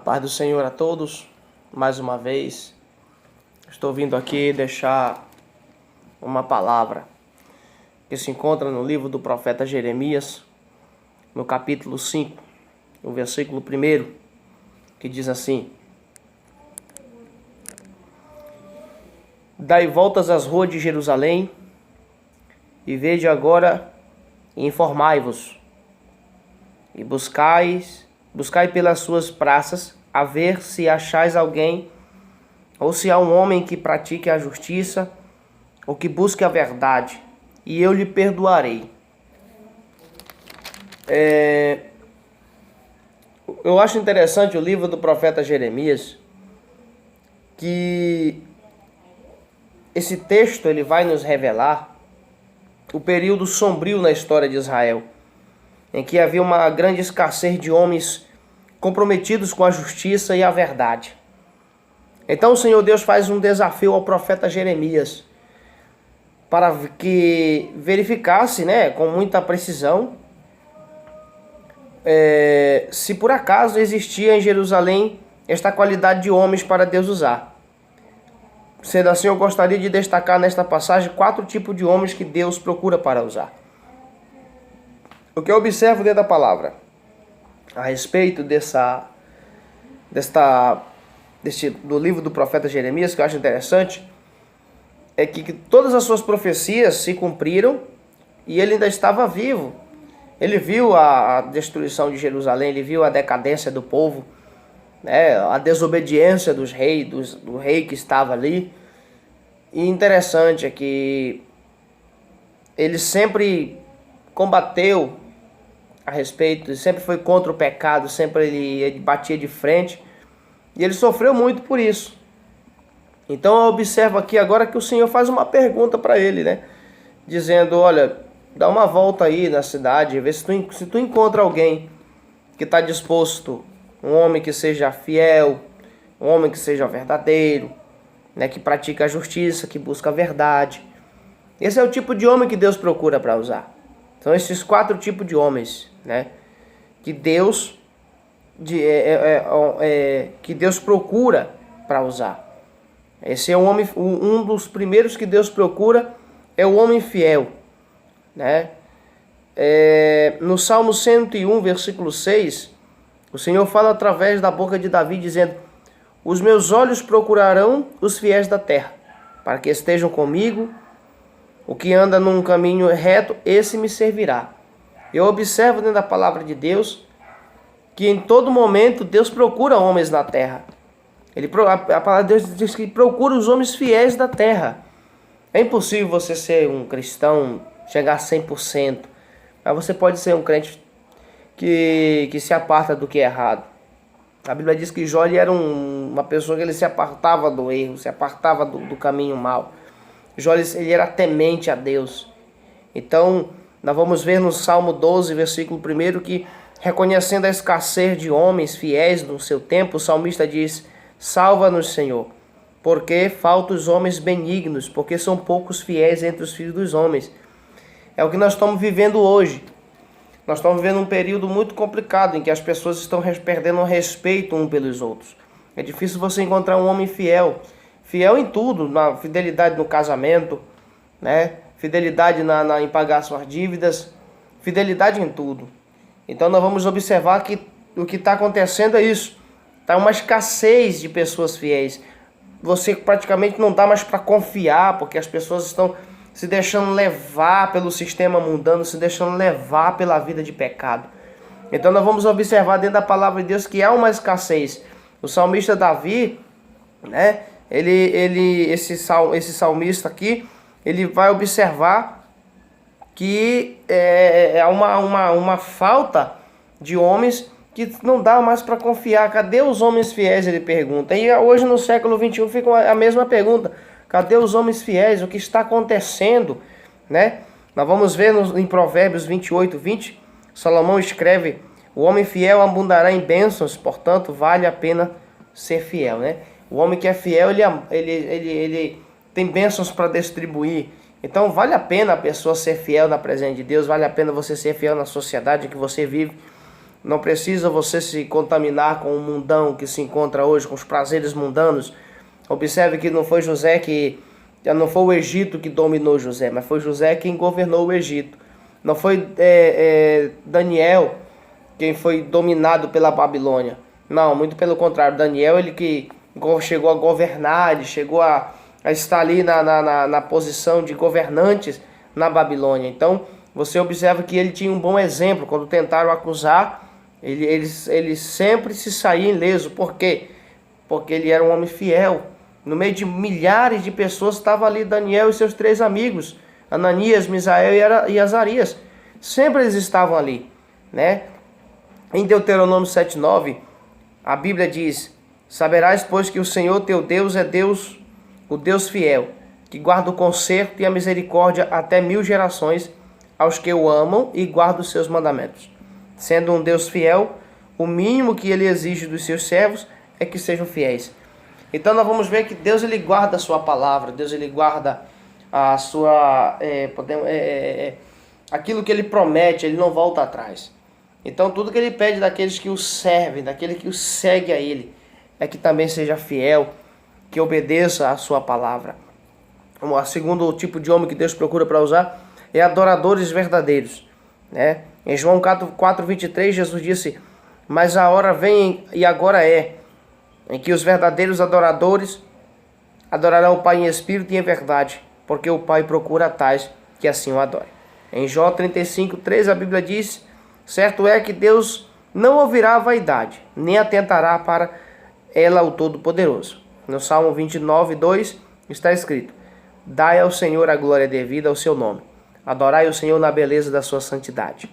Paz do Senhor a todos, mais uma vez. Estou vindo aqui deixar uma palavra que se encontra no livro do profeta Jeremias, no capítulo 5, no versículo 1, que diz assim: Dai voltas às ruas de Jerusalém, e vede agora e informai-vos, e buscai pelas suas praças, a ver se achais alguém, ou se há um homem que pratique a justiça, ou que busque a verdade, e eu lhe perdoarei. Eu acho interessante o livro do profeta Jeremias, que esse texto ele vai nos revelar o período sombrio na história de Israel, em que havia uma grande escassez de homens comprometidos com a justiça e a verdade. Então o Senhor Deus faz um desafio ao profeta Jeremias para que verificasse, com muita precisão, se por acaso existia em Jerusalém esta qualidade de homens para Deus usar. Sendo assim, eu gostaria de destacar nesta passagem 4 tipos de homens que Deus procura para usar. O que eu observo dentro da palavra a respeito do livro do profeta Jeremias, que eu acho interessante, é que todas as suas profecias se cumpriram e ele ainda estava vivo. Ele viu a destruição de Jerusalém, ele viu a decadência do povo, a desobediência dos reis, do rei que estava ali. E interessante é que ele sempre combateu a respeito, sempre foi contra o pecado, sempre ele batia de frente, e ele sofreu muito por isso. Então eu observo aqui agora que o Senhor faz uma pergunta para ele, dizendo: olha, dá uma volta aí na cidade, vê se tu encontra alguém que está disposto, um homem que seja fiel, um homem que seja verdadeiro, que pratica a justiça, que busca a verdade. Esse é o tipo de homem que Deus procura para usar. São esses 4 tipos de homens, que Deus procura para usar. Esse é um dos primeiros que Deus procura, é o homem fiel, no Salmo 101, versículo 6, o Senhor fala através da boca de Davi, dizendo: os meus olhos procurarão os fiéis da terra, para que estejam comigo. O que anda num caminho reto, esse me servirá. Eu observo dentro da palavra de Deus que em todo momento Deus procura homens na terra. A palavra de Deus diz que procura os homens fiéis da terra. É impossível você ser um cristão, chegar a 100%. Mas você pode ser um crente que se aparta do que é errado. A Bíblia diz que Jó era uma pessoa que ele se apartava do erro, se apartava do caminho mau. Jó ele era temente a Deus. Então, nós vamos ver no Salmo 12, versículo 1, que reconhecendo a escassez de homens fiéis no seu tempo, o salmista diz: salva-nos, Senhor, porque faltam os homens benignos, porque são poucos fiéis entre os filhos dos homens. É o que nós estamos vivendo hoje. Nós estamos vivendo um período muito complicado, em que as pessoas estão perdendo o respeito uns pelos outros. É difícil você encontrar um homem fiel em tudo, na fidelidade no casamento, fidelidade em pagar suas dívidas, fidelidade em tudo. Então nós vamos observar que o que está acontecendo é isso. Está uma escassez de pessoas fiéis. Você praticamente não dá mais para confiar, porque as pessoas estão se deixando levar pelo sistema mundano, se deixando levar pela vida de pecado. Então nós vamos observar dentro da palavra de Deus que há uma escassez. O salmista Davi, esse salmista aqui, ele vai observar que há uma falta de homens que não dá mais para confiar. Cadê os homens fiéis? Ele pergunta. E hoje no século 21 fica a mesma pergunta. Cadê os homens fiéis? O que está acontecendo? Nós vamos ver em Provérbios 28, 20, Salomão escreve: o homem fiel abundará em bênçãos, portanto vale a pena ser fiel. O homem que é fiel, ele tem bênçãos para distribuir. Então vale a pena a pessoa ser fiel na presença de Deus, vale a pena você ser fiel na sociedade em que você vive. Não precisa você se contaminar com o mundão que se encontra hoje, com os prazeres mundanos. Observe que não foi José que... Não foi o Egito que dominou José, mas foi José quem governou o Egito. Não foi Daniel quem foi dominado pela Babilônia. Não, muito pelo contrário. Daniel, ele que chegou a governar, ele chegou a estar ali na posição de governantes na Babilônia. Então, você observa que ele tinha um bom exemplo. Quando tentaram acusar, ele sempre se saía ileso. Por quê? Porque ele era um homem fiel. No meio de milhares de pessoas estava ali Daniel e seus 3 amigos, Ananias, Misael e Azarias. Sempre eles estavam ali, né? Em Deuteronômio 7:9, a Bíblia diz: saberás, pois, que o Senhor teu Deus é Deus, o Deus fiel, que guarda o conserto e a misericórdia até 1000 gerações aos que o amam e guardam os seus mandamentos. Sendo um Deus fiel, o mínimo que ele exige dos seus servos é que sejam fiéis. Então nós vamos ver que Deus, ele guarda a sua palavra, Deus, ele guarda a sua, aquilo que ele promete, ele não volta atrás. Então tudo que ele pede daqueles que o servem, daquele que o segue a ele, é que também seja fiel, que obedeça a sua palavra. O segundo tipo de homem que Deus procura para usar é adoradores verdadeiros, né? Em João 4:23, Jesus disse: mas a hora vem e agora é, em que os verdadeiros adoradores adorarão o Pai em espírito e em verdade, porque o Pai procura tais que assim o adorem. Em Jó 35:3 a Bíblia diz: certo é que Deus não ouvirá a vaidade, nem atentará para ela o Todo-Poderoso. No Salmo 29:2 está escrito: dai ao Senhor a glória devida ao seu nome, adorai o Senhor na beleza da sua santidade,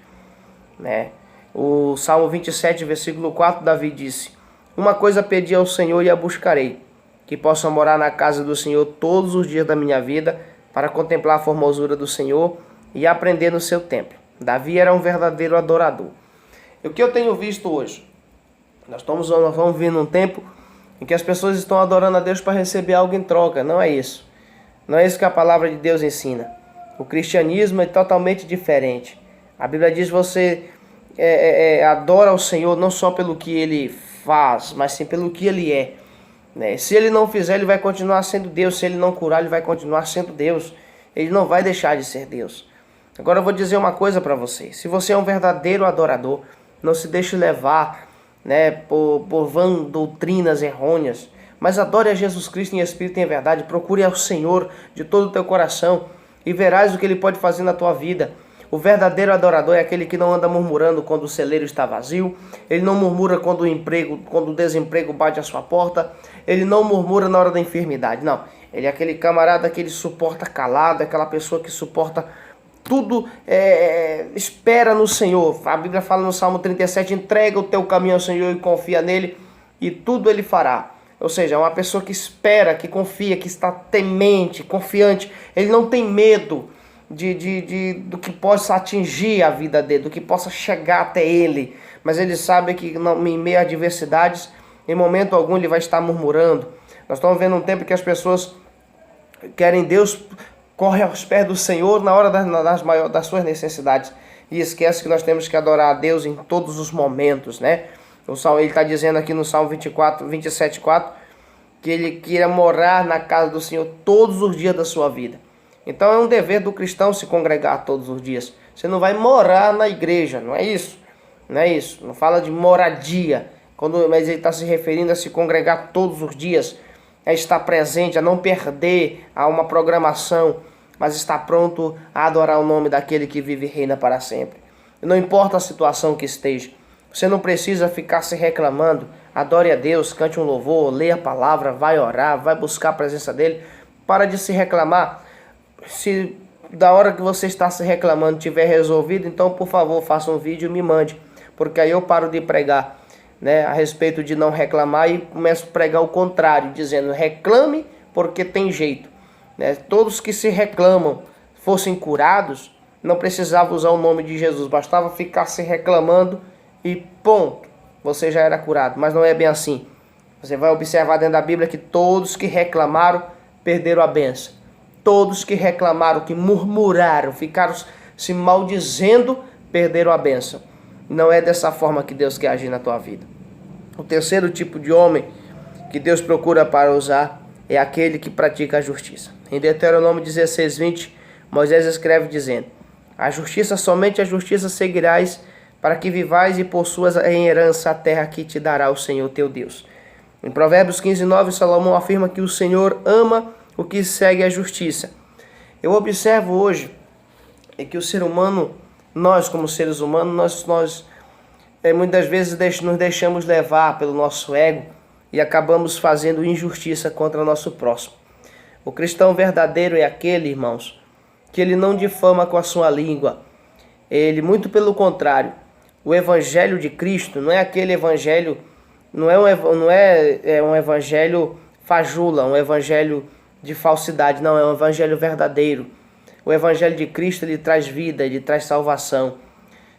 né? O Salmo 27, versículo 4, Davi disse: uma coisa pedi ao Senhor e a buscarei, que possa morar na casa do Senhor todos os dias da minha vida, para contemplar a formosura do Senhor e aprender no seu templo. Davi era um verdadeiro adorador. E o que eu tenho visto hoje? Nós vamos vir num tempo em que as pessoas estão adorando a Deus para receber algo em troca. Não é isso. Não é isso que a palavra de Deus ensina. O cristianismo é totalmente diferente. A Bíblia diz que você adora ao Senhor não só pelo que Ele faz, mas sim pelo que Ele é, né? Se Ele não fizer, Ele vai continuar sendo Deus. Se Ele não curar, Ele vai continuar sendo Deus. Ele não vai deixar de ser Deus. Agora eu vou dizer uma coisa para você. Se você é um verdadeiro adorador, não se deixe levar, né, por vã doutrinas errôneas, mas adore a Jesus Cristo em espírito e em verdade. Procure ao Senhor de todo o teu coração e verás o que Ele pode fazer na tua vida. O verdadeiro adorador é aquele que não anda murmurando quando o celeiro está vazio. Ele não murmura quando o desemprego bate à sua porta. Ele não murmura na hora da enfermidade. Não, ele é aquele camarada que ele suporta calado, aquela pessoa que suporta tudo, espera no Senhor. A Bíblia fala no Salmo 37, entrega o teu caminho ao Senhor e confia nele, e tudo ele fará. Ou seja, é uma pessoa que espera, que confia, que está temente, confiante. Ele não tem medo do que possa atingir a vida dele, do que possa chegar até ele, mas ele sabe que em meio a adversidades, em momento algum ele vai estar murmurando. Nós estamos vendo um tempo que as pessoas querem Deus, corre aos pés do Senhor na hora das suas necessidades e esquece que nós temos que adorar a Deus em todos os momentos, né? Ele está dizendo aqui no Salmo 27:4 que ele queira morar na casa do Senhor todos os dias da sua vida. Então é um dever do cristão se congregar todos os dias. Você não vai morar na igreja, não é isso? Não é isso. Não fala de moradia. Mas ele está se referindo a se congregar todos os dias. É estar presente, a não perder a uma programação, mas estar pronto a adorar o nome daquele que vive e reina para sempre. E não importa a situação que esteja. Você não precisa ficar se reclamando. Adore a Deus, cante um louvor, leia a palavra, vai orar, vai buscar a presença dele. Para de se reclamar. Se da hora que você está se reclamando tiver resolvido, então por favor faça um vídeo e me mande, porque aí eu paro de pregar, né, a respeito de não reclamar e começo a pregar o contrário, dizendo reclame porque tem jeito, né? Todos que se reclamam fossem curados, não precisava usar o nome de Jesus, bastava ficar se reclamando e ponto, você já era curado. Mas não é bem assim. Você vai observar dentro da Bíblia que todos que reclamaram perderam a bênção. Todos que reclamaram, que murmuraram, ficaram se maldizendo, perderam a bênção. Não é dessa forma que Deus quer agir na tua vida. O terceiro tipo de homem que Deus procura para usar é aquele que pratica a justiça. Em Deuteronômio 16:20, Moisés escreve dizendo: a justiça, somente a justiça seguirás, para que vivais e possuas em herança a terra que te dará o Senhor teu Deus. Em Provérbios 15:9, Salomão afirma que o Senhor ama o que segue a justiça. Eu observo hoje que o ser humano, nós como seres humanos, nós muitas vezes nos deixamos levar pelo nosso ego e acabamos fazendo injustiça contra o nosso próximo. O cristão verdadeiro é aquele, irmãos, que ele não difama com a sua língua. Ele, muito pelo contrário, o evangelho de Cristo não é aquele evangelho, não é um evangelho fajula, um evangelho de falsidade, não, é um evangelho verdadeiro. O evangelho de Cristo, ele traz vida, ele traz salvação.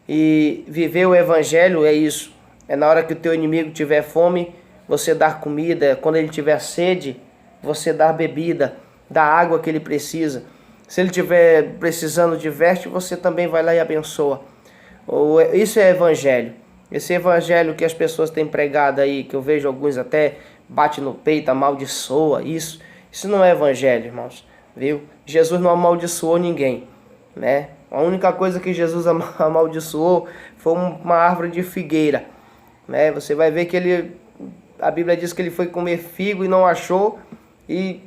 E viver o evangelho é isso. É na hora que o teu inimigo tiver fome, você dar comida. Quando ele tiver sede, você dar bebida, dar água que ele precisa. Se ele estiver precisando de veste, você também vai lá e abençoa. Isso é evangelho. Esse evangelho que as pessoas têm pregado aí, que eu vejo alguns até bate no peito, amaldiçoa, isso não é evangelho, irmãos. Viu? Jesus não amaldiçoou ninguém, né? A única coisa que Jesus amaldiçoou foi uma árvore de figueira, né? Você vai ver que a Bíblia diz que ele foi comer figo e não achou, e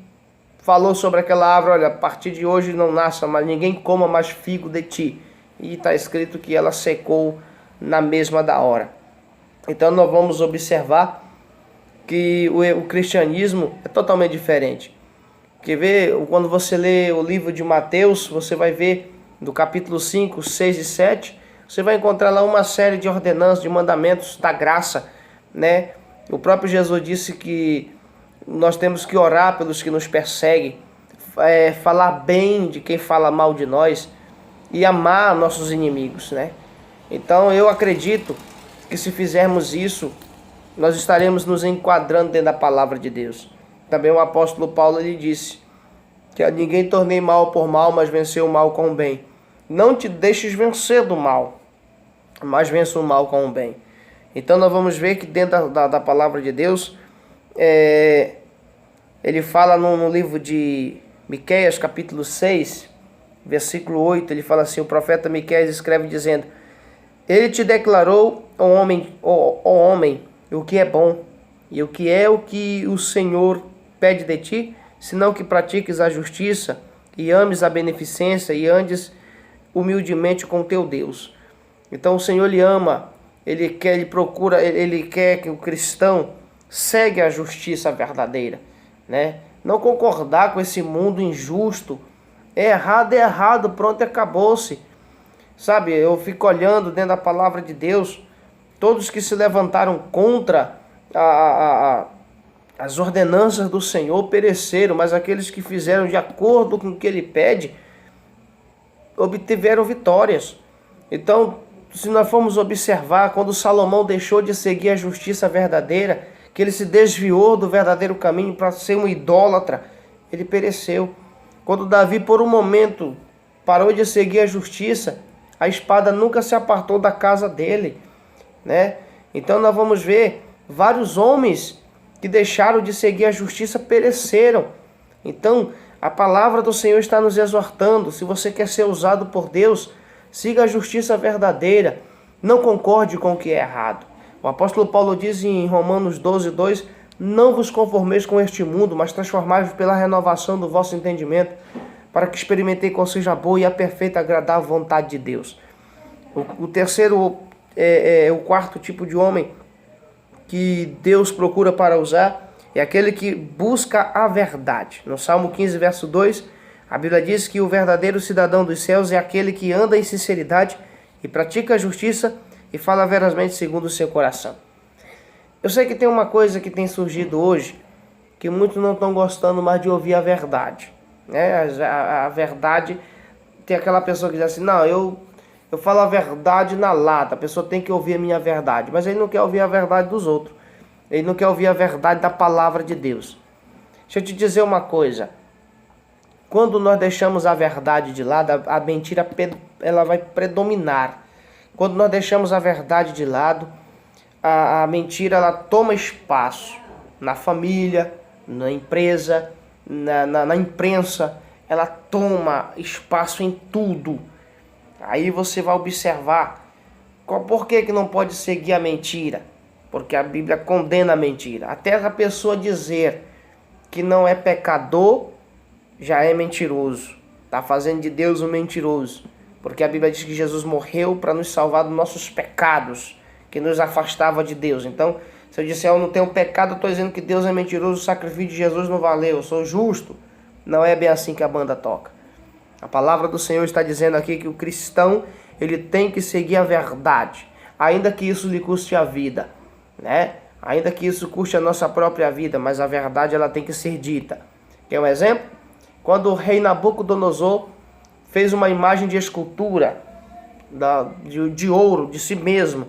falou sobre aquela árvore: olha, a partir de hoje não nasça mais, ninguém coma mais figo de ti. E está escrito que ela secou na mesma da hora. Então nós vamos observar que o cristianismo é totalmente diferente. Quer ver? Quando você lê o livro de Mateus, você vai ver do capítulo 5, 6 e 7, você vai encontrar lá uma série de ordenanças, de mandamentos da graça, né? O próprio Jesus disse que nós temos que orar pelos que nos perseguem, falar bem de quem fala mal de nós e amar nossos inimigos, né? Então eu acredito que se fizermos isso, nós estaremos nos enquadrando dentro da palavra de Deus. Também o apóstolo Paulo, ele disse que a ninguém tornei mal por mal, mas venceu o mal com o bem. Não te deixes vencer do mal, mas vença o mal com o bem. Então nós vamos ver que dentro da palavra de Deus, ele fala no livro de Miqueias, capítulo 6, versículo 8, ele fala assim: o profeta Miqueias escreve dizendo: ele te declarou, ó homem, o que é bom, e o que o Senhor pede de ti, senão que pratiques a justiça, e ames a beneficência, e andes humildemente com teu Deus. Então o Senhor lhe ama, ele quer que o cristão segue a justiça verdadeira, né? Não concordar com esse mundo injusto. É errado, pronto, acabou-se. Sabe, eu fico olhando dentro da palavra de Deus, todos que se levantaram contra as ordenanças do Senhor pereceram, mas aqueles que fizeram de acordo com o que Ele pede, obtiveram vitórias. Então, se nós formos observar, quando Salomão deixou de seguir a justiça verdadeira, que ele se desviou do verdadeiro caminho para ser um idólatra, ele pereceu. Quando Davi, por um momento, parou de seguir a justiça, a espada nunca se apartou da casa dele, né? Então nós vamos ver vários homens que deixaram de seguir a justiça pereceram. Então a palavra do Senhor está nos exortando: se você quer ser usado por Deus, siga a justiça verdadeira, não concorde com o que é errado. O apóstolo Paulo diz em Romanos 12:2: não vos conformeis com este mundo, mas transformai-vos pela renovação do vosso entendimento, para que experimentei qual seja a boa e a perfeita e agradável vontade de Deus. O terceiro, o quarto tipo de homem que Deus procura para usar é aquele que busca a verdade. No Salmo 15, verso 2, a Bíblia diz que o verdadeiro cidadão dos céus é aquele que anda em sinceridade e pratica a justiça e fala verazmente segundo o seu coração. Eu sei que tem uma coisa que tem surgido hoje, que muitos não estão gostando mais de ouvir a verdade, né? A verdade, tem aquela pessoa que diz assim: não, eu falo a verdade na lata, a pessoa tem que ouvir a minha verdade, mas ele não quer ouvir a verdade dos outros, ele não quer ouvir a verdade da palavra de Deus. Deixa eu te dizer uma coisa: quando nós deixamos a verdade de lado, a mentira ela vai predominar. quando nós deixamos a verdade de lado, a mentira ela toma espaço na família, na empresa, na imprensa, ela toma espaço em tudo. Aí você vai observar por que não pode seguir a mentira, porque a Bíblia condena a mentira. Até a pessoa dizer que não é pecador, já é mentiroso. Está fazendo de Deus um mentiroso. Porque a Bíblia diz que Jesus morreu para nos salvar dos nossos pecados, que nos afastava de Deus. Então, se eu disser eu não tenho pecado, eu estou dizendo que Deus é mentiroso, o sacrifício de Jesus não valeu, eu sou justo. Não é bem assim que a banda toca. A palavra do Senhor está dizendo aqui que o cristão, ele tem que seguir a verdade, ainda que isso lhe custe a vida, né? Ainda que isso custe a nossa própria vida, mas a verdade ela tem que ser dita. Quer um exemplo? Quando o rei Nabucodonosor fez uma imagem de escultura de ouro, de si mesmo,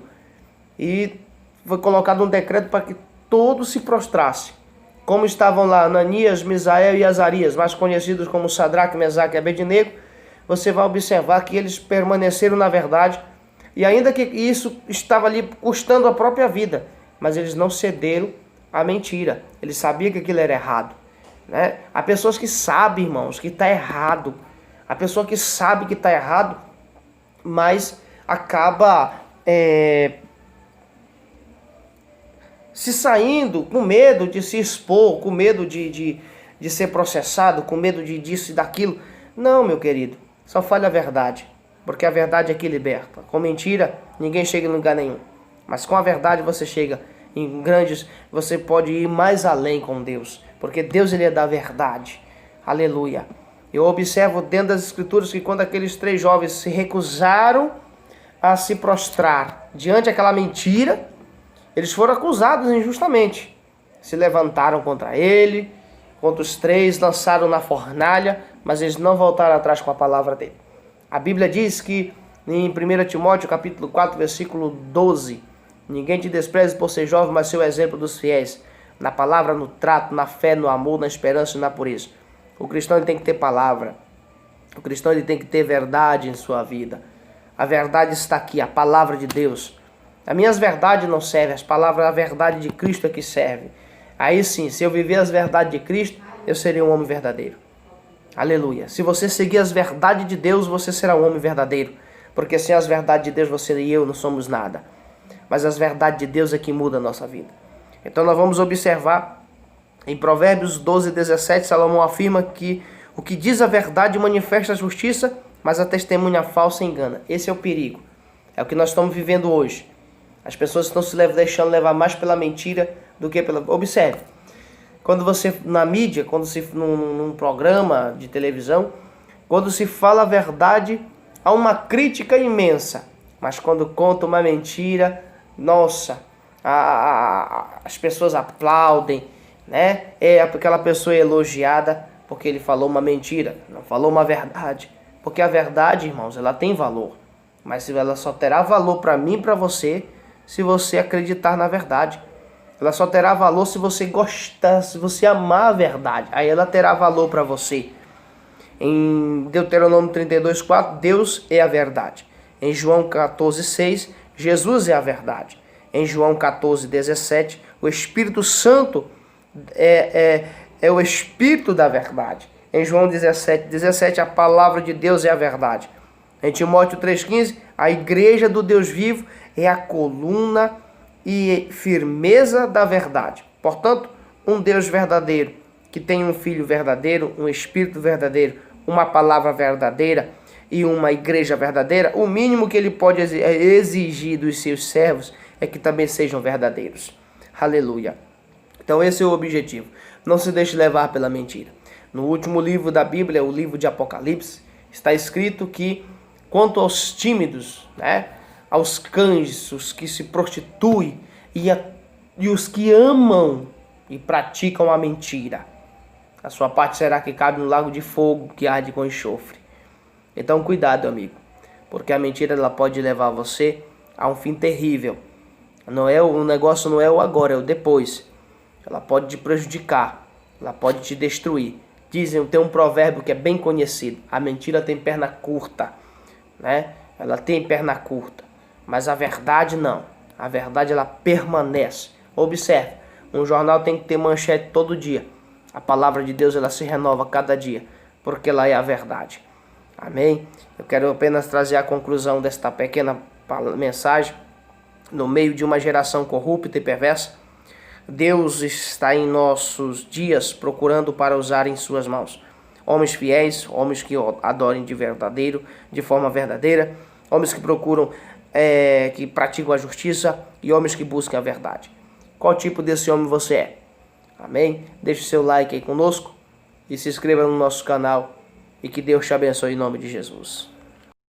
e foi colocado um decreto para que todos se prostrassem. Como estavam lá Ananias, Misael e Azarias, mais conhecidos como Sadraque, Mesaque e Abednego, você vai observar que eles permaneceram na verdade, e ainda que isso estava ali custando a própria vida, mas eles não cederam à mentira. Eles sabiam que aquilo era errado, né? Há pessoas que sabem, irmãos, que está errado. A pessoa que sabe que está errado, mas acaba se saindo com medo de se expor, com medo de ser processado, com medo disso e daquilo. Não, meu querido, só fale a verdade, porque a verdade é que liberta. Com mentira, ninguém chega em lugar nenhum. Mas com a verdade você chega em grandes, você pode ir mais além com Deus, porque Deus ele é da verdade. Aleluia. Eu observo dentro das escrituras que quando aqueles 3 jovens se recusaram a se prostrar diante daquela mentira, eles foram acusados injustamente. Se levantaram contra ele, contra os 3, lançaram na fornalha, mas eles não voltaram atrás com a palavra dele. A Bíblia diz que em 1 Timóteo capítulo 4, versículo 12, ninguém te despreze por ser jovem, mas ser o exemplo dos fiéis, na palavra, no trato, na fé, no amor, na esperança e na pureza. O cristão ele tem que ter palavra. O cristão ele tem que ter verdade em sua vida. A verdade está aqui, a palavra de Deus. As minhas verdades não servem, a verdade de Cristo é que serve. Aí sim, se eu viver as verdades de Cristo, eu serei um homem verdadeiro. Aleluia. Se você seguir as verdades de Deus, você será um homem verdadeiro. Porque sem as verdades de Deus, você e eu não somos nada. Mas as verdades de Deus é que mudam a nossa vida. Então nós vamos observar em Provérbios 12, 17, Salomão afirma que o que diz a verdade manifesta a justiça, mas a testemunha falsa engana. Esse é o perigo. É o que nós estamos vivendo hoje. As pessoas estão se deixando levar mais pela mentira do que pela... Observe, quando você, na mídia, num programa de televisão, quando se fala a verdade, há uma crítica imensa. Mas quando conta uma mentira, nossa, as pessoas aplaudem, né? Aquela pessoa é elogiada porque ele falou uma mentira, não falou uma verdade. Porque a verdade, irmãos, ela tem valor. Mas ela só terá valor para mim e para você se você acreditar na verdade. Ela só terá valor se você gostar, se você amar a verdade. Aí ela terá valor para você. Em Deuteronômio 32:4, Deus é a verdade. Em João 14:6, Jesus é a verdade. Em João 14:17, o Espírito Santo é o Espírito da verdade. Em João 17:17, a palavra de Deus é a verdade. Em Timóteo 3,15, a igreja do Deus vivo é a coluna e firmeza da verdade. Portanto, um Deus verdadeiro, que tem um Filho verdadeiro, um Espírito verdadeiro, uma palavra verdadeira e uma igreja verdadeira, o mínimo que ele pode exigir dos seus servos é que também sejam verdadeiros. Aleluia. Então esse é o objetivo. Não se deixe levar pela mentira. No último livro da Bíblia, o livro de Apocalipse, está escrito que quanto aos tímidos, né, aos cães, os que se prostituem e os que amam e praticam a mentira, a sua parte será que cabe no lago de fogo que arde com enxofre. Então cuidado, amigo, porque a mentira ela pode levar você a um fim terrível. O negócio não é o agora, é o depois. Ela pode te prejudicar, ela pode te destruir. Tem um provérbio que é bem conhecido: a mentira tem perna curta, né? Ela tem perna curta. Mas a verdade não. A verdade ela permanece. Observe, um jornal tem que ter manchete todo dia. A palavra de Deus ela se renova cada dia, porque ela é a verdade. Amém? Eu quero apenas trazer a conclusão desta pequena mensagem. No meio de uma geração corrupta e perversa, Deus está em nossos dias procurando para usar em suas mãos homens fiéis, homens que adorem de forma verdadeira, homens que procuram, que praticam a justiça e homens que buscam a verdade. Qual tipo desse homem você é? Amém? Deixe seu like aí conosco e se inscreva no nosso canal e que Deus te abençoe em nome de Jesus.